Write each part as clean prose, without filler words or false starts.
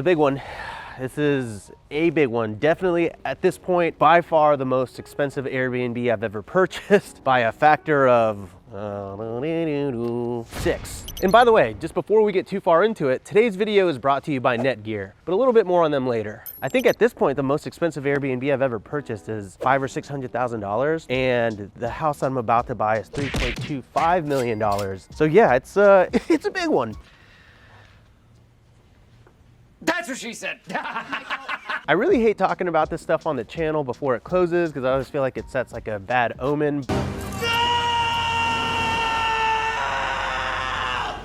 a big one. This is a big one. Definitely at this point, by far the most expensive Airbnb I've ever purchased by a factor of 6. And by the way, just before we get too far into it, today's video is brought to you by Netgear, but a little bit more on them later. I think at this point, the most expensive Airbnb I've ever purchased is $500,000 or $600,000, and the house I'm about to buy is $3.25 million. So yeah, it's a big one. That's what she said. I really hate talking about this stuff on the channel before it closes because I always feel like it sets like a bad omen.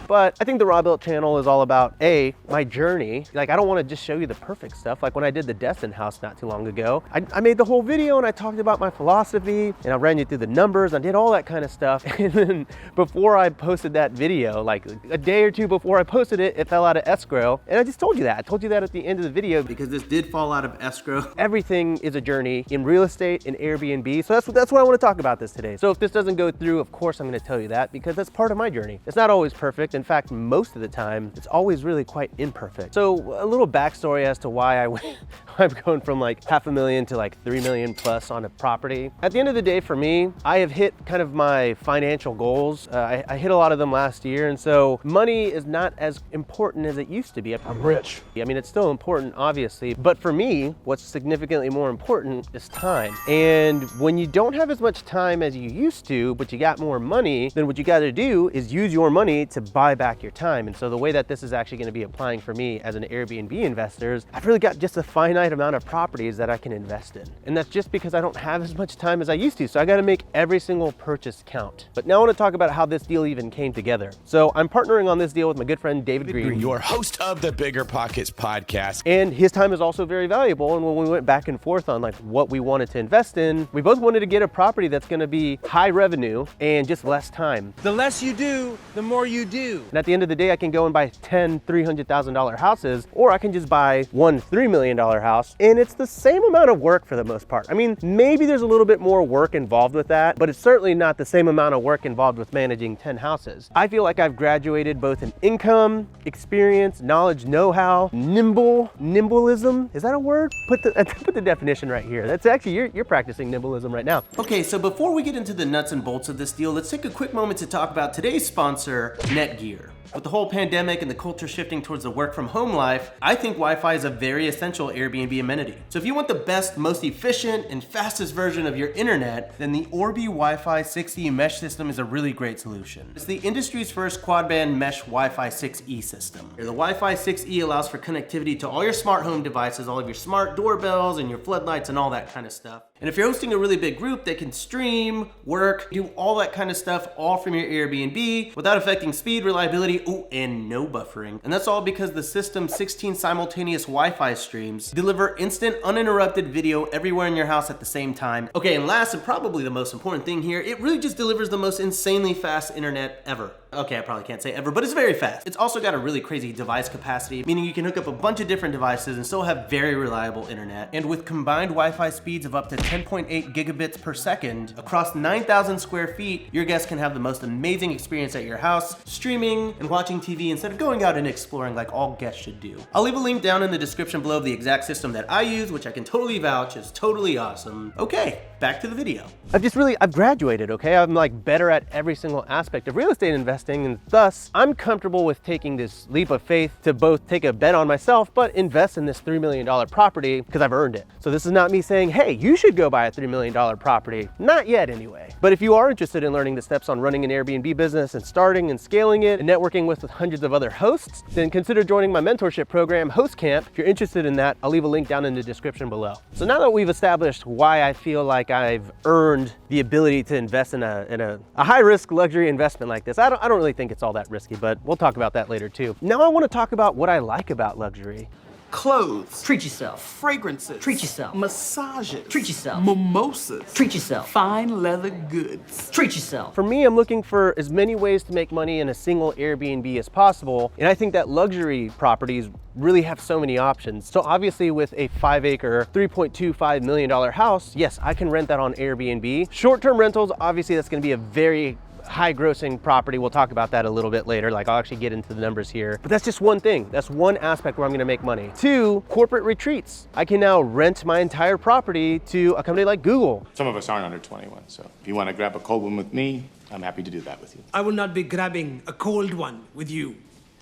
But I think the Robuilt channel is all about my journey. Like, I don't want to just show you the perfect stuff. Like when I did the Destin house not too long ago, I made the whole video and I talked about my philosophy and I ran you through the numbers. I did all that kind of stuff. And then before I posted that video, like a day or two before I posted it, it fell out of escrow. And I just told you that. I told you that at the end of the video because this did fall out of escrow. Everything is a journey in real estate and Airbnb. So that's what I want to talk about this today. So if this doesn't go through, of course I'm going to tell you that because that's part of my journey. It's not always perfect. In fact, most of the time, it's always really quite imperfect. So a little backstory as to why I'm going from like $500,000 to like 3 million plus on a property. At the end of the day, for me, I have hit kind of my financial goals. I hit a lot of them last year, and so money is not as important as it used to be. I'm rich. I mean, it's still important, obviously, but for me, what's significantly more important is time. And when you don't have as much time as you used to, but you got more money, then what you got to do is use your money to buy back your time. And so the way that this is actually going to be applying for me as an Airbnb investor is I've really got just a finite amount of properties that I can invest in. And that's just because I don't have as much time as I used to. So I got to make every single purchase count. But now I want to talk about how this deal even came together. So I'm partnering on this deal with my good friend, David Green. Your host of the Bigger Pockets podcast. And his time is also very valuable. And when we went back and forth on like what we wanted to invest in, we both wanted to get a property that's going to be high revenue and just less time. The less you do, the more you do. And at the end of the day, I can go and buy 10 $300,000 houses, or I can just buy one $3 million house, and it's the same amount of work for the most part. I mean, maybe there's a little bit more work involved with that, but it's certainly not the same amount of work involved with managing 10 houses. I feel like I've graduated both in income, experience, knowledge, know-how, nimbleism. Is that a word? Put the definition right here. That's actually, you're practicing nimbleism right now. Okay, so before we get into the nuts and bolts of this deal, let's take a quick moment to talk about today's sponsor, Netgear. With the whole pandemic and the culture shifting towards the work from home life, I think Wi-Fi is a very essential Airbnb amenity. So if you want the best, most efficient, and fastest version of your internet, then the Orbi Wi-Fi 6E mesh system is a really great solution. It's the industry's first quad-band mesh Wi-Fi 6E system. The Wi-Fi 6E allows for connectivity to all your smart home devices, all of your smart doorbells and your floodlights and all that kind of stuff. And if you're hosting a really big group, they can stream, work, do all that kind of stuff all from your Airbnb without affecting speed, reliability, and no buffering. And that's all because the system's 16 simultaneous Wi-Fi streams deliver instant, uninterrupted video everywhere in your house at the same time. Okay, and last and probably the most important thing here, it really just delivers the most insanely fast internet ever. Okay, I probably can't say ever, but it's very fast. It's also got a really crazy device capacity, meaning you can hook up a bunch of different devices and still have very reliable internet. And with combined Wi-Fi speeds of up to 10.8 gigabits per second across 9,000 square feet, your guests can have the most amazing experience at your house, streaming and watching TV instead of going out and exploring like all guests should do. I'll leave a link down in the description below of the exact system that I use, which I can totally vouch is totally awesome. Okay, back to the video. I've graduated, okay? I'm like better at every single aspect of real estate investing, and thus I'm comfortable with taking this leap of faith to both take a bet on myself, but invest in this $3 million property because I've earned it. So this is not me saying, hey, you should go buy a $3 million property. Not yet anyway. But if you are interested in learning the steps on running an Airbnb business and starting and scaling it and networking with hundreds of other hosts, then consider joining my mentorship program, Host Camp. If you're interested in that, I'll leave a link down in the description below. So now that we've established why I feel like I've earned the ability to invest in a high-risk luxury investment like this, I don't really think it's all that risky, but we'll talk about that later too. Now I want to talk about what I like about luxury. Clothes. Treat yourself. Fragrances. Treat yourself. Massages. Treat yourself. Mimosas. Treat yourself. Fine leather goods. Treat yourself. For me, I'm looking for as many ways to make money in a single Airbnb as possible, and I think that luxury properties really have so many options. So obviously with a 5-acre, $3.25 million house, yes, I can rent that on Airbnb. Short-term rentals, obviously that's gonna be a very high grossing property. We'll talk about that a little bit later. Like I'll actually get into the numbers here, but that's just one thing. That's one aspect where I'm gonna make money. Two, corporate retreats. I can now rent my entire property to a company like Google. Some of us aren't under 21, so if you want to grab a cold one with me, I'm happy to do that with you. I will not be grabbing a cold one with you.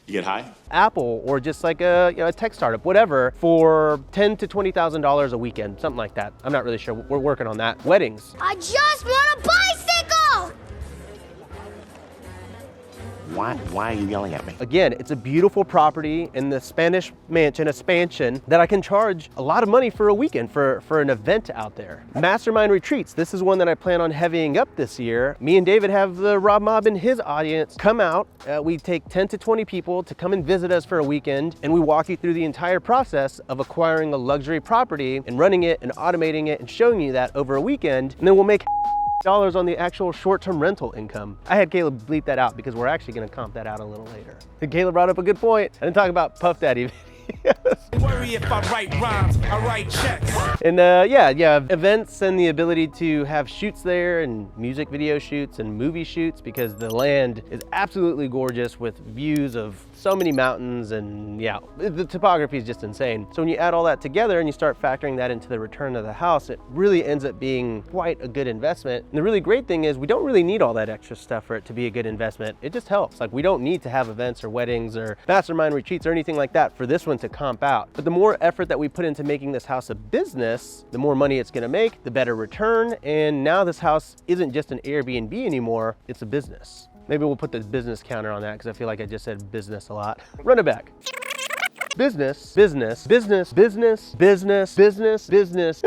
You get high? Apple, or just like a, a tech startup, whatever, for $10,000 to $20,000 a weekend, something like that. I'm not really sure. We're working on that. Weddings. I just want a bicycle! Why are you yelling at me? Again, it's a beautiful property in the Spanish mansion, a spansion, that I can charge a lot of money for a weekend for an event out there. Mastermind retreats. This is one that I plan on heavying up this year. Me and David have the Rob Mob and his audience come out. We take 10 to 20 people to come and visit us for a weekend, and we walk you through the entire process of acquiring a luxury property and running it and automating it and showing you that over a weekend, and then we'll make dollars on the actual short-term rental income. I had Caleb bleep that out because we're actually gonna comp that out a little later. And Caleb brought up a good point. I didn't talk about Puff Daddy videos. Worry if I write rhymes, I write checks. And yeah, events and the ability to have shoots there and music video shoots and movie shoots, because the land is absolutely gorgeous with views of so many mountains, and yeah, the topography is just insane. So when you add all that together and you start factoring that into the return of the house, it really ends up being quite a good investment. And the really great thing is we don't really need all that extra stuff for it to be a good investment. It just helps. Like we don't need to have events or weddings or mastermind retreats or anything like that for this one to comp out. But the more effort that we put into making this house a business, the more money it's gonna make, the better return. And now this house isn't just an Airbnb anymore, it's a business. Maybe we'll put the business counter on that because I feel like I just said business a lot. Run it back. Business, business, business, business, business, business, business.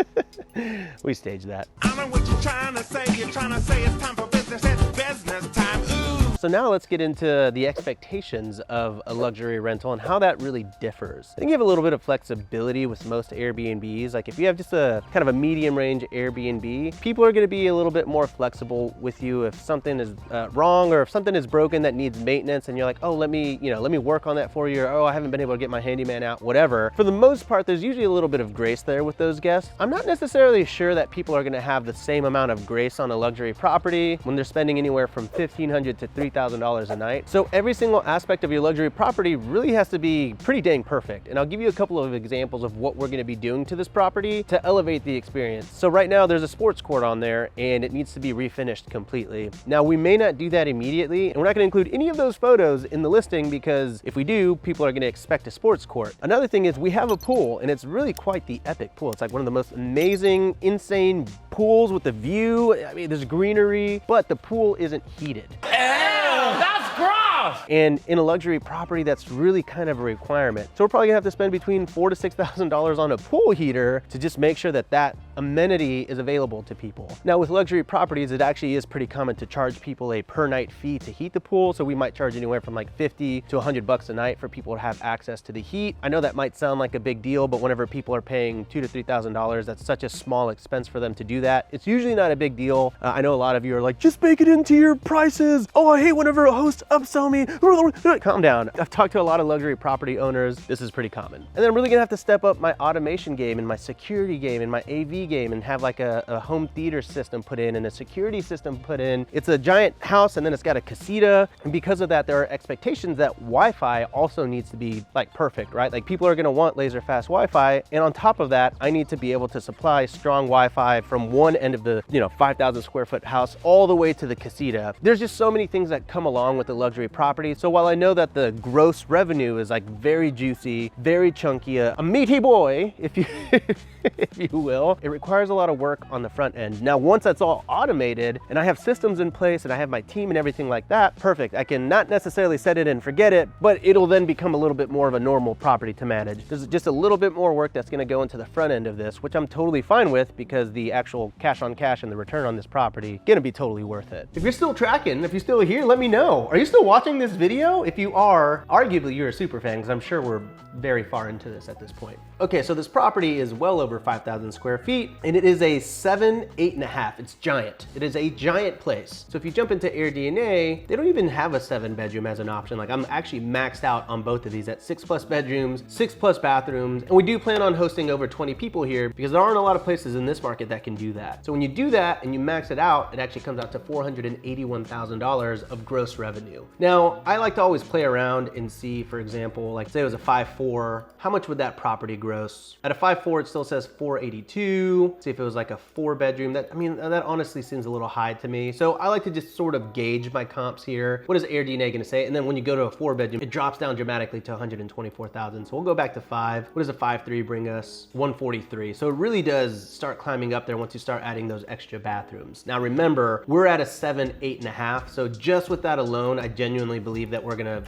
We staged that. I know what you're trying to say. You're trying to say it's time for business. It's business time. Ooh. So now let's get into the expectations of a luxury rental and how that really differs. I think you have a little bit of flexibility with most Airbnbs. Like if you have just a kind of a medium range Airbnb, people are gonna be a little bit more flexible with you if something is wrong, or if something is broken that needs maintenance and you're like, oh, let me work on that for you, or oh, I haven't been able to get my handyman out, whatever. For the most part, there's usually a little bit of grace there with those guests. I'm not necessarily sure that people are gonna have the same amount of grace on a luxury property when they're spending anywhere from $1,500 to $3,000 a night. So every single aspect of your luxury property really has to be pretty dang perfect. And I'll give you a couple of examples of what we're gonna be doing to this property to elevate the experience. So right now there's a sports court on there and it needs to be refinished completely. Now we may not do that immediately, and we're not gonna include any of those photos in the listing because if we do, people are gonna expect a sports court. Another thing is we have a pool, and it's really quite the epic pool. It's like one of the most amazing, insane pools with the view. I mean, there's greenery, but the pool isn't heated. That's gross! And in a luxury property, that's really kind of a requirement. So we're probably gonna have to spend between $4,000 to $6,000 on a pool heater to just make sure that that amenity is available to people. Now with luxury properties, it actually is pretty common to charge people a per night fee to heat the pool. So we might charge anywhere from like 50 to $100 a night for people to have access to the heat. I know that might sound like a big deal, but whenever people are paying $2,000 to $3,000, that's such a small expense for them to do that. It's usually not a big deal. I know a lot of you are like, just bake it into your prices. Oh, I hate whenever a host upsell me. Calm down. I've talked to a lot of luxury property owners. This is pretty common. And then I'm really gonna have to step up my automation game and my security game and my AV game and have like a home theater system put in and a security system put in. It's a giant house and then it's got a casita. And because of that, there are expectations that Wi-Fi also needs to be like perfect, right? Like people are gonna want laser fast Wi-Fi. And on top of that, I need to be able to supply strong Wi-Fi from one end of the 5,000 square foot house all the way to the casita. There's just so many things that come along with the luxury property. So while I know that the gross revenue is like very juicy, very chunky, a meaty boy, if you if you will, it requires a lot of work on the front end. Now, once that's all automated and I have systems in place and I have my team and everything like that, perfect. I can not necessarily set it and forget it, but it'll then become a little bit more of a normal property to manage. There's just a little bit more work that's gonna go into the front end of this, which I'm totally fine with because the actual cash on cash and the return on this property gonna be totally worth it. If you're still tracking, if you're still here, let me know. Are you still watching? watching this video? If you are, arguably you're a super fan, because I'm sure we're very far into this at this point. Okay, so this property is well over 5,000 square feet, and it is a 8.5. It's giant. It is a giant place. So if you jump into AirDNA, they don't even have a 7-bedroom as an option. Like, I'm actually maxed out on both of these at 6+ bedrooms, 6+ bathrooms, and we do plan on hosting over 20 people here because there aren't a lot of places in this market that can do that. So when you do that and you max it out, it actually comes out to $481,000 of gross revenue. Now, I like to always play around and see, for example, like say it was a 5.4, how much would that property gross? At a 5.4, it still says 482. See if it was like a 4-bedroom. That honestly seems a little high to me. So I like to just sort of gauge my comps here. What is AirDNA gonna say? And then when you go to a 4-bedroom, it drops down dramatically to 124,000. So we'll go back to 5. What does a 5.3 bring us? 143. So it really does start climbing up there once you start adding those extra bathrooms. Now remember, we're at a 7, 8.5. So just with that alone, I genuinely believe that we're gonna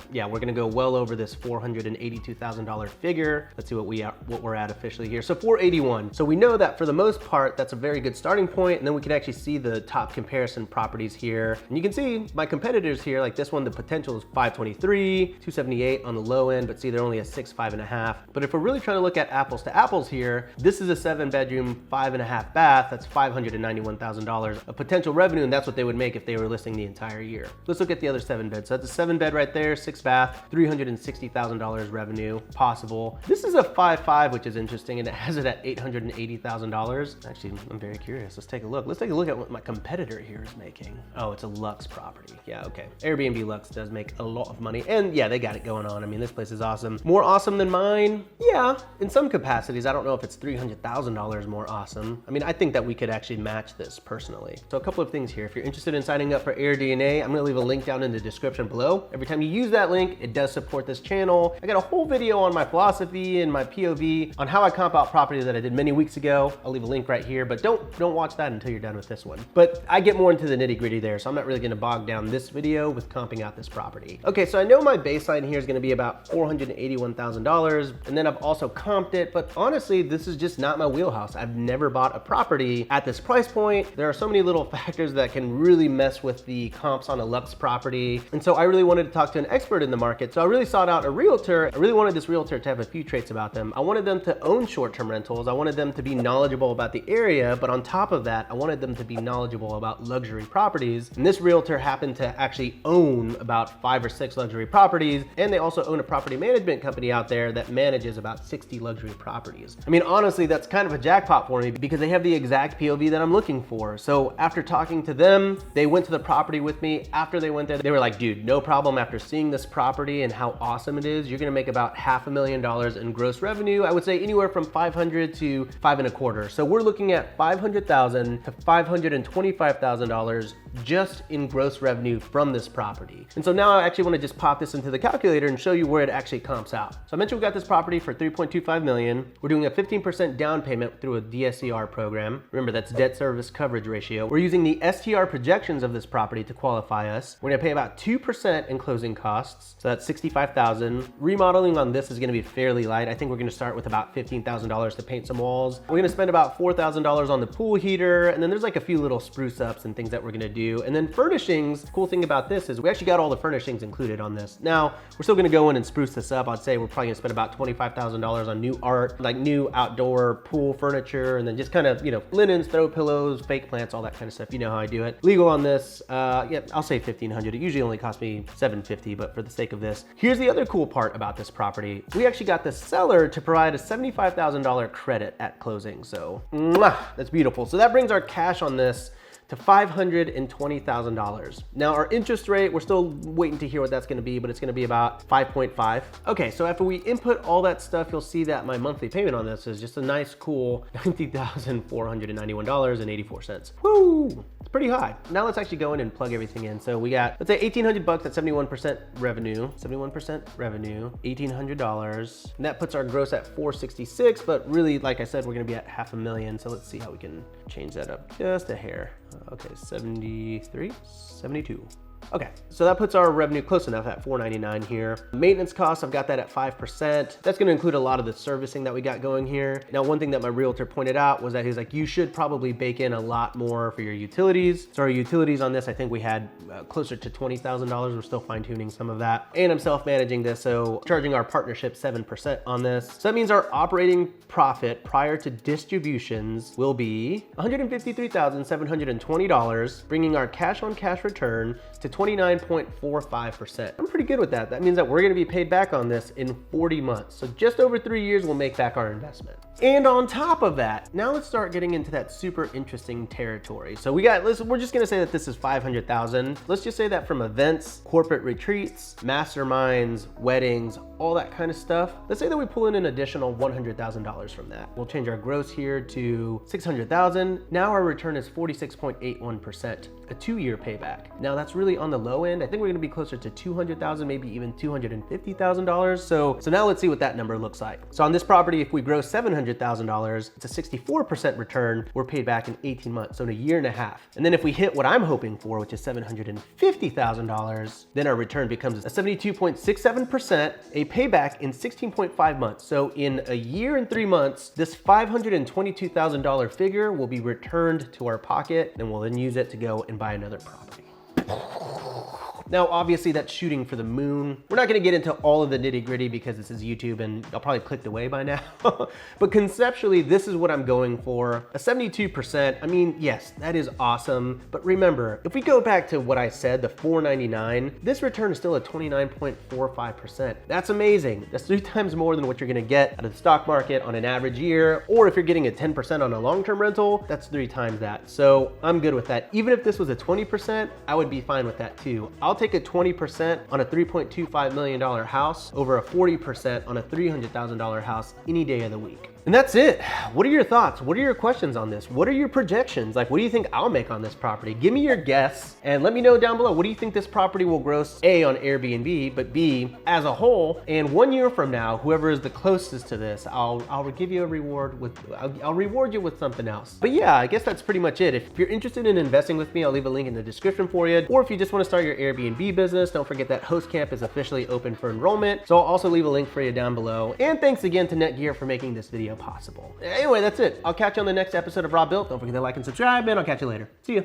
go well over this $482,000 figure. Let's see what we're at officially here. So 481. So we know that for the most part, that's a very good starting point. And then we can actually see the top comparison properties here. And you can see my competitors here, like this one, the potential is 523, 278 on the low end, but see, they're only a 6, 5.5. But if we're really trying to look at apples to apples here, this is a 7-bedroom, 5.5 bath. That's $591,000 of potential revenue. And that's what they would make if they were listing the entire year. Let's look at the other 7 beds. So that's a 7-bed right there, 6 bath, $360,000 revenue possible. This is a 5.5, which is interesting, and it has it at $880,000. Actually, I'm very curious. Let's take a look. Let's take a look at what my competitor here is making. Oh, it's a Lux property. Yeah, okay. Airbnb Lux does make a lot of money, and yeah, they got it going on. I mean, this place is awesome. More awesome than mine? Yeah, in some capacities. I don't know if it's $300,000 more awesome. I mean, I think that we could actually match this personally. So a couple of things here. If you're interested in signing up for AirDNA, I'm gonna leave a link down in the description below. Every time you use that link, it does support this channel. I got a whole video on my philosophy and my POV on how I comp out properties that I did many weeks ago. I'll leave a link right here, but don't watch that until you're done with this one. But I get more into the nitty gritty there, so I'm not really gonna bog down this video with comping out this property. Okay, so I know my baseline here is gonna be about $481,000, and then I've also comped it, but honestly, this is just not my wheelhouse. I've never bought a property at this price point. There are so many little factors that can really mess with the comps on a Lux property, and so I really wanted to talk to an expert in the market. So I really sought out a realtor. I really wanted this realtor to have a few traits about them. I wanted them to own short-term rentals. I wanted them to be knowledgeable about the area, but on top of that, I wanted them to be knowledgeable about luxury properties. And this realtor happened to actually own about 5 or 6 luxury properties, and they also own a property management company out there that manages about 60 luxury properties. I mean, honestly, that's kind of a jackpot for me because they have the exact POV that I'm looking for. So after talking to them, they went to the property with me. After they went there, they were like, dude, no problem. After seeing this property and how awesome it is, you're gonna make about $500,000 in gross revenue. I would say anywhere from 500 to 5.25. So we're looking at $500,000 to $525,000 just in gross revenue from this property. And so now I actually want to just pop this into the calculator and show you where it actually comps out. So I mentioned we got this property for $3.25 million. We're doing a 15% down payment through a DSCR program. Remember, that's debt service coverage ratio. We're using the STR projections of this property to qualify us. We're gonna pay about 2% in closing costs. So that's $65,000. Remodeling on this is gonna be fairly light. I think we're gonna start with about $15,000 to paint some walls. We're gonna spend about $4,000 on the pool heater, and then there's like a few little spruce ups and things that we're gonna do. And then furnishings, cool thing about this is we actually got all the furnishings included on this. Now, we're still gonna go in and spruce this up. I'd say we're probably gonna spend about $25,000 on new art, like new outdoor pool furniture, and then just kind of, linens, throw pillows, fake plants, all that kind of stuff. You know how I do it. Legal on this, yeah, I'll say $1,500. It usually only costs me $750, but for the sake of this. Here's the other cool part about this property. We actually got the seller to provide a $75,000 credit at closing. So, that's beautiful. So that brings our cash on this to $520,000. Now our interest rate, we're still waiting to hear what that's gonna be, but it's gonna be about 5.5. Okay, so after we input all that stuff, you'll see that my monthly payment on this is just a nice, cool $90,491.84. Woo! It's pretty high. Now let's actually go in and plug everything in. So we got, let's say $1,800 at 71% revenue, $1,800. And that puts our gross at 466, but really, like I said, we're gonna be at $500,000. So let's see how we can change that up just a hair. Okay, 73, 72. Okay, so that puts our revenue close enough at $499 here. Maintenance costs, I've got that at 5%. That's gonna include a lot of the servicing that we got going here. Now, one thing that my realtor pointed out was that he's like, you should probably bake in a lot more for your utilities. So our utilities on this, I think we had closer to $20,000. We're still fine tuning some of that. And I'm self-managing this, so charging our partnership 7% on this. So that means our operating profit prior to distributions will be $153,720, bringing our cash on cash return to 29.45%. I'm pretty good with that. That means that we're gonna be paid back on this in 40 months. So just over 3 years, we'll make back our investment. And on top of that, now let's start getting into that super interesting territory. So we're just gonna say that this is 500,000. Let's just say that from events, corporate retreats, masterminds, weddings, all that kind of stuff. Let's say that we pull in an additional $100,000 from that. We'll change our gross here to 600,000. Now our return is 46.81%, a 2-year payback. Now that's really on the low end. I think we're gonna be closer to 200,000, maybe even $250,000. So now let's see what that number looks like. So on this property, if we grow $700,000, it's a 64% return. We're paid back in 18 months, so in a year and a half. And then if we hit what I'm hoping for, which is $750,000, then our return becomes a 72.67%, a payback in 16.5 months. So in a year and 3 months, this $522,000 figure will be returned to our pocket, and we'll then use it to go and buy another property. Now, obviously that's shooting for the moon. We're not gonna get into all of the nitty gritty because this is YouTube and I'll probably clicked away by now. But conceptually, this is what I'm going for. A 72%, I mean, yes, that is awesome. But remember, if we go back to what I said, the $499, this return is still at 29.45%. That's amazing. That's 3 times more than what you're gonna get out of the stock market on an average year. Or if you're getting a 10% on a long-term rental, that's 3 times that. So I'm good with that. Even if this was a 20%, I would be fine with that too. I'll take a 20% on a $3.25 million house over a 40% on a $300,000 house any day of the week. And that's it. What are your thoughts? What are your questions on this? What are your projections? Like, what do you think I'll make on this property? Give me your guess and let me know down below. What do you think this property will gross, A, on Airbnb, but B, as a whole? And 1 year from now, whoever is the closest to this, I'll give you a reward with, I'll reward you with something else. But yeah, I guess that's pretty much it. If you're interested in investing with me, I'll leave a link in the description for you. Or if you just want to start your Airbnb business, don't forget that Host Camp is officially open for enrollment. So I'll also leave a link for you down below. And thanks again to Netgear for making this video possible. Anyway, that's it. I'll catch you on the next episode of Robuilt. Don't forget to like and subscribe, and I'll catch you later. See ya.